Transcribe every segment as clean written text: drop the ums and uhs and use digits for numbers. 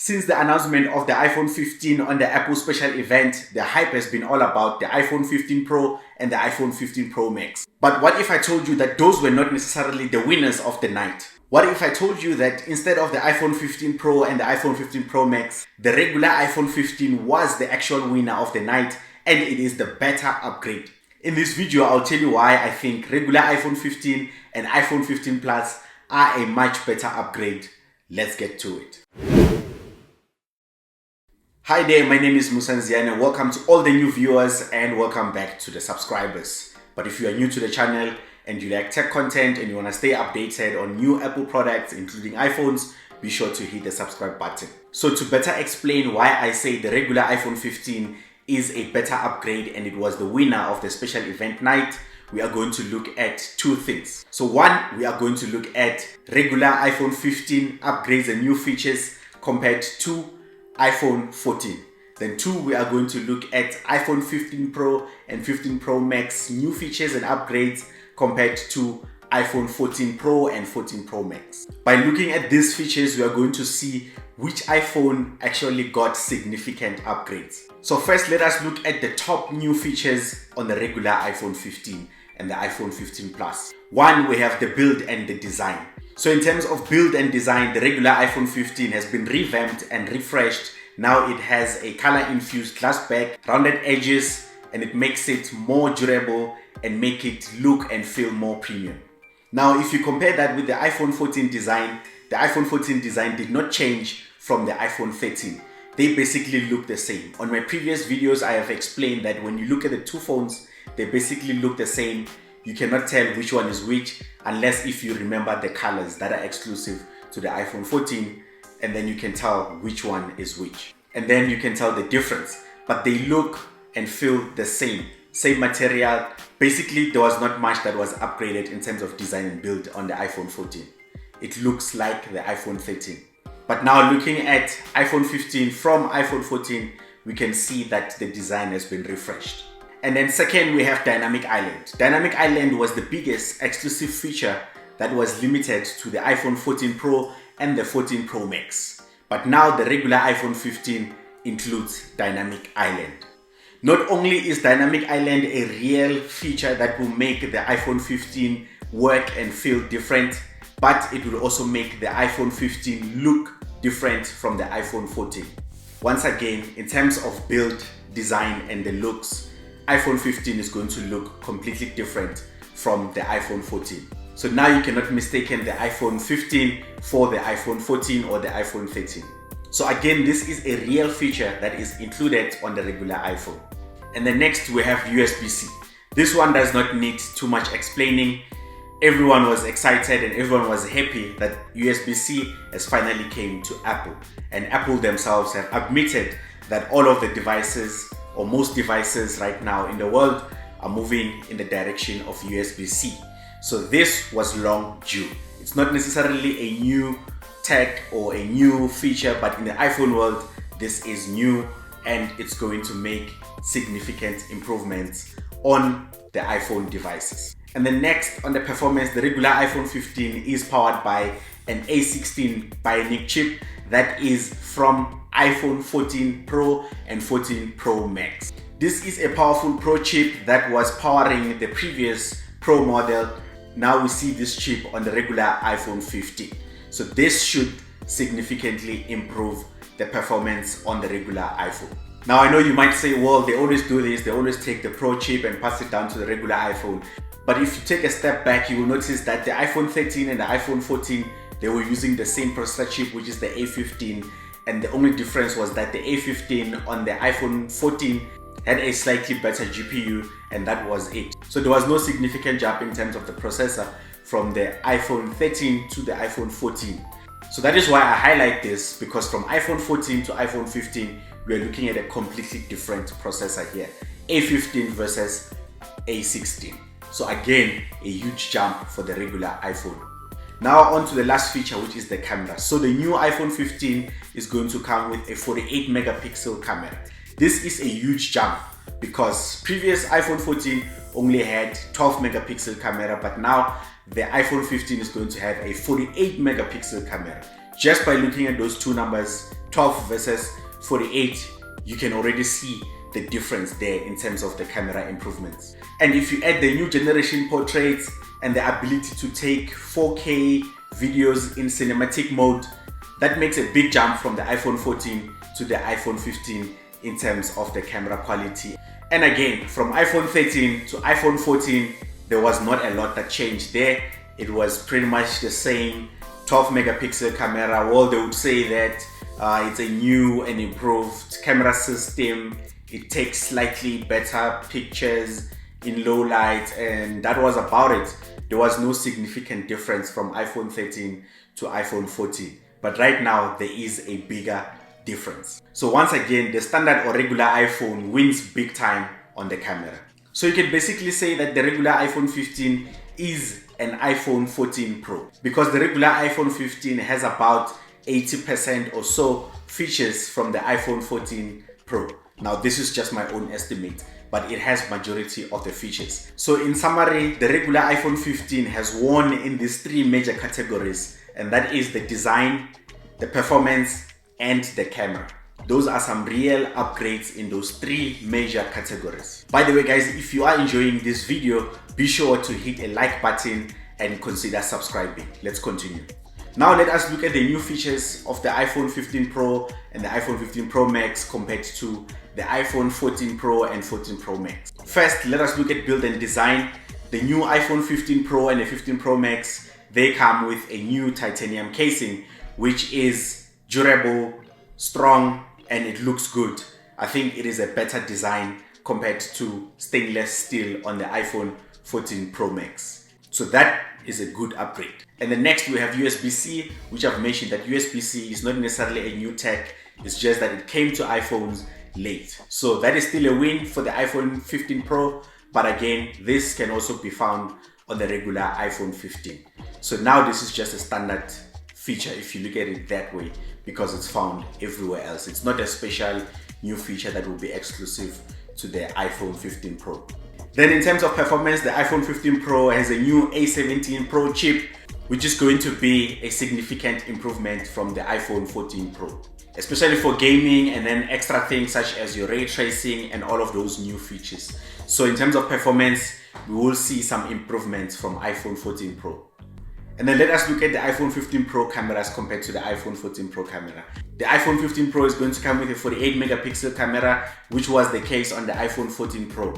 Since the announcement of the iPhone 15 on the Apple special event, the hype has been all about the iPhone 15 Pro and the iPhone 15 Pro Max. But what if I told you that those were not necessarily the winners of the night? What if I told you that instead of the iPhone 15 Pro and the iPhone 15 Pro Max, the regular iPhone 15 was the actual winner of the night and it is the better upgrade? In this video, I'll tell you why I think regular iPhone 15 and iPhone 15 Plus are a much better upgrade. Let's get to it. Hi there, my name is Musa Nziane. Welcome to all the new viewers and welcome back to the subscribers. But if you are new to the channel and you like tech content and you want to stay updated on new Apple products including iPhones, be sure to hit the subscribe button. So to better explain why I say the regular iPhone 15 is a better upgrade and it was the winner of the special event night, we are going to look at two things. So one, we are going to look at regular iPhone 15 upgrades and new features compared to iPhone 14. Then two, we are going to look at iPhone 15 Pro and 15 Pro Max new features and upgrades compared to iPhone 14 Pro and 14 Pro Max. By looking at these features, we are going to see which iPhone actually got significant upgrades. So first, let us look at the top new features on the regular iPhone 15 and the iPhone 15 Plus. One, we have the build and the design. So in terms of build and design, the regular iPhone 15 has been revamped and refreshed. Now it has a color-infused glass back, rounded edges, and it makes it more durable and make it look and feel more premium. Now if you compare that with the iPhone 14 design, the iPhone 14 design did not change from the iPhone 13. They basically look the same. On my previous videos, I have explained that when you look at the two phones, they basically look the same. You cannot tell which one is which unless if you remember the colors that are exclusive to the iPhone 14, and then you can tell which one is which. And then you can tell the difference, but they look and feel the same material. Basically, there was not much that was upgraded in terms of design and build on the iPhone 14. It looks like the iPhone 13. But now looking at iPhone 15 from iPhone 14, we can see that the design has been refreshed. And then second, we have Dynamic Island. Dynamic Island was the biggest exclusive feature that was limited to the iPhone 14 Pro and the 14 Pro Max. But now the regular iPhone 15 includes Dynamic Island. Not only is Dynamic Island a real feature that will make the iPhone 15 work and feel different, but it will also make the iPhone 15 look different from the iPhone 14. Once again, in terms of build, design, and the looks, iPhone 15 is going to look completely different from the iPhone 14. So now you cannot mistake the iPhone 15 for the iPhone 14 or the iPhone 13. So again, this is a real feature that is included on the regular iPhone. And then next we have USB-C. This one does not need too much explaining. Everyone was excited and everyone was happy that USB-C has finally came to Apple. And Apple themselves have admitted that all of the devices or most devices right now in the world are moving in the direction of USB-C. So this was long due. It's not necessarily a new tech or a new feature, but in the iPhone world, this is new and it's going to make significant improvements on the iPhone devices. And then next on the performance, the regular iPhone 15 is powered by an A16 Bionic chip that is from iPhone 14 Pro and 14 Pro Max. This is a powerful Pro chip that was powering the previous Pro model. Now we see this chip on the regular iPhone 15. So this should significantly improve the performance on the regular iPhone. Now I know you might say, well, they always do this, they always take the Pro chip and pass it down to the regular iPhone. But if you take a step back, you will notice that the iPhone 13 and the iPhone 14, they were using the same processor chip, which is the A15. And the only difference was that the A15 on the iPhone 14 had a slightly better GPU, and that was it. So there was no significant jump in terms of the processor from the iPhone 13 to the iPhone 14. So that is why I highlight this, because from iPhone 14 to iPhone 15, we are looking at a completely different processor here. A15 versus A16. So again, a huge jump for the regular iPhone. Now on to the last feature, which is the camera. So the new iPhone 15 is going to come with a 48 megapixel camera. This is a huge jump because previous iPhone 14 only had 12 megapixel camera, but now the iPhone 15 is going to have a 48 megapixel camera. Just by looking at those two numbers, 12 versus 48, you can already see the difference there in terms of the camera improvements. And if you add the new generation portraits and the ability to take 4K videos in cinematic mode, that makes a big jump from the iPhone 14 to the iPhone 15 in terms of the camera quality. And again, from iPhone 13 to iPhone 14, there was not a lot that changed there. It was pretty much the same 12 megapixel camera. Well, they would say that it's a new and improved camera system. It takes slightly better pictures in low light, and that was about it. There was no significant difference from iPhone 13 to iPhone 14. But right now, there is a bigger difference. So once again, the standard or regular iPhone wins big time on the camera. So you can basically say that the regular iPhone 15 is an iPhone 14 Pro, because the regular iPhone 15 has about 80% or so features from the iPhone 14 Pro. Now this is just my own estimate, but it has majority of the features. So in summary, the regular iPhone 15 has won in these three major categories, and that is the design, the performance, and the camera. Those are some real upgrades in those three major categories. By the way guys, if you are enjoying this video, be sure to hit a like button and consider subscribing. Let's continue. Now let us look at the new features of the iPhone 15 Pro and the iPhone 15 Pro Max compared to the iPhone 14 Pro and 14 Pro Max. First, let us look at build and design. The new iPhone 15 Pro and the 15 Pro Max, they come with a new titanium casing, which is durable, strong, and it looks good. I think it is a better design compared to stainless steel on the iPhone 14 Pro Max. So that is a good upgrade. And then next we have USB-C, which I've mentioned that USB-C is not necessarily a new tech, it's just that it came to iPhones late. So that is still a win for the iPhone 15 Pro, but again, this can also be found on the regular iPhone 15. So now this is just a standard feature if you look at it that way, because it's found everywhere else. It's not a special new feature that will be exclusive to the iPhone 15 Pro. Then in terms of performance, the iPhone 15 Pro has a new A17 Pro chip, which is going to be a significant improvement from the iPhone 14 Pro, especially for gaming and then extra things such as your ray tracing and all of those new features. So in terms of performance, we will see some improvements from iPhone 14 Pro. And then let us look at the iPhone 15 Pro cameras compared to the iPhone 14 Pro camera. The iPhone 15 Pro is going to come with a 48 megapixel camera, which was the case on the iPhone 14 Pro.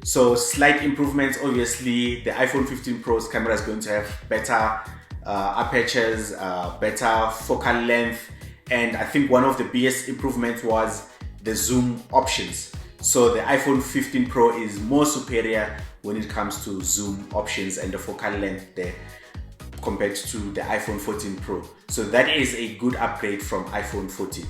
So slight improvements. Obviously, the iPhone 15 Pro's camera is going to have better apertures, better focal length, and I think one of the biggest improvements was the zoom options. So the iPhone 15 Pro is more superior when it comes to zoom options and the focal length there compared to the iPhone 14 Pro. So that is a good upgrade from iPhone 14.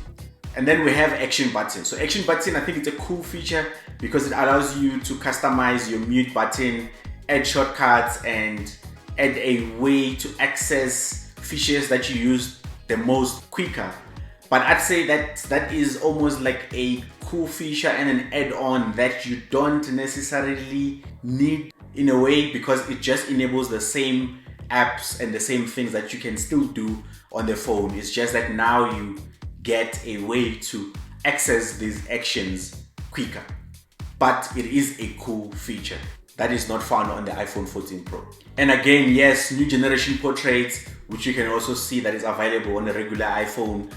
And then we have action button. So action button, I think it's a cool feature because it allows you to customize your mute button, add shortcuts, and add a way to access features that you use the most quicker. But I'd say that is almost like a cool feature and an add-on that you don't necessarily need in a way, because it just enables the same apps and the same things that you can still do on the phone. It's just that now you get a way to access these actions quicker. But it is a cool feature that is not found on the iPhone 14 Pro. And again, yes, new generation portraits, which you can also see that is available on the regular iPhone.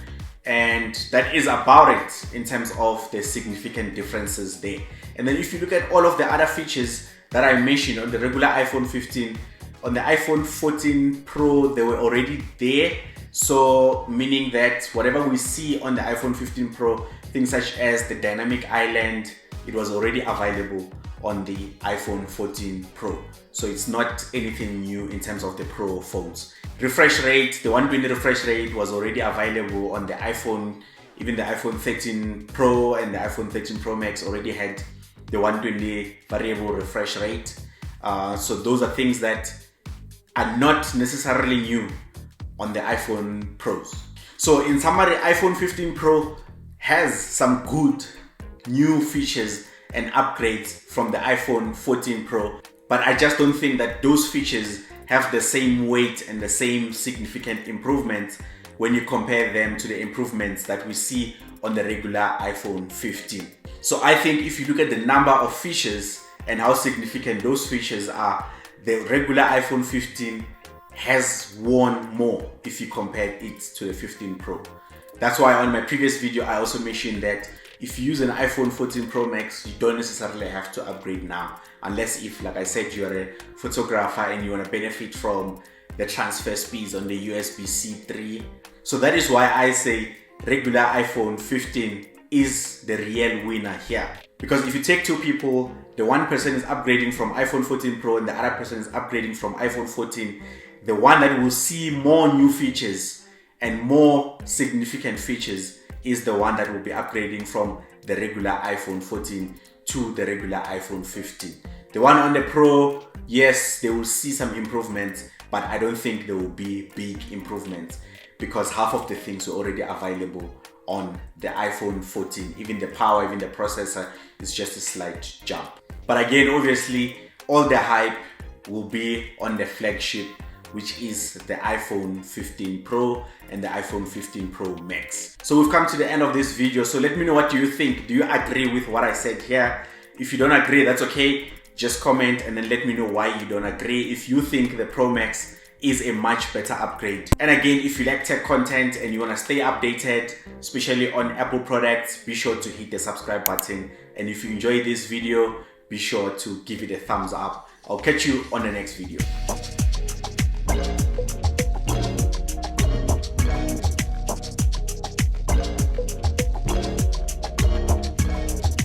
And that is about it in terms of the significant differences there. And then if you look at all of the other features that I mentioned on the regular iPhone 15, on the iPhone 14 Pro, they were already there. So meaning that whatever we see on the iPhone 15 Pro, things such as the dynamic island, it was already available on the iPhone 14 Pro. So it's not anything new in terms of the Pro phones. Refresh rate, the 120 refresh rate was already available on the iPhone. Even the iPhone 13 Pro and the iPhone 13 Pro Max already had the 120 variable refresh rate. So those are things that are not necessarily new on the iPhone Pros. So in summary, iPhone 15 Pro has some good new features and upgrades from the iPhone 14 Pro, but I just don't think that those features have the same weight and the same significant improvements when you compare them to the improvements that we see on the regular iPhone 15. So I think if you look at the number of features and how significant those features are, the regular iPhone 15 has won more if you compare it to the 15 Pro. That's why on my previous video I also mentioned that if you use an iPhone 14 Pro Max, you don't necessarily have to upgrade now, unless if, like I said, you're a photographer and you want to benefit from the transfer speeds on the USB-C 3. So that is why I say regular iPhone 15 is the real winner here. Because if you take two people, the one person is upgrading from iPhone 14 Pro and the other person is upgrading from iPhone 14, the one that will see more new features and more significant features is the one that will be upgrading from the regular iPhone 14 to the regular iPhone 15. The one on the Pro, yes, they will see some improvements, but I don't think there will be big improvements because half of the things are already available on the iPhone 14. Even the power, even the processor is just a slight jump. But again, obviously, all the hype will be on the flagship, which is the iPhone 15 Pro and the iPhone 15 Pro Max. So we've come to the end of this video. So let me know, what do you think? Do you agree with what I said here? If you don't agree, that's okay. Just comment and then let me know why you don't agree. If you think the Pro Max is a much better upgrade. And again, if you like tech content and you want to stay updated, especially on Apple products, be sure to hit the subscribe button. And if you enjoyed this video, be sure to give it a thumbs up. I'll catch you on the next video.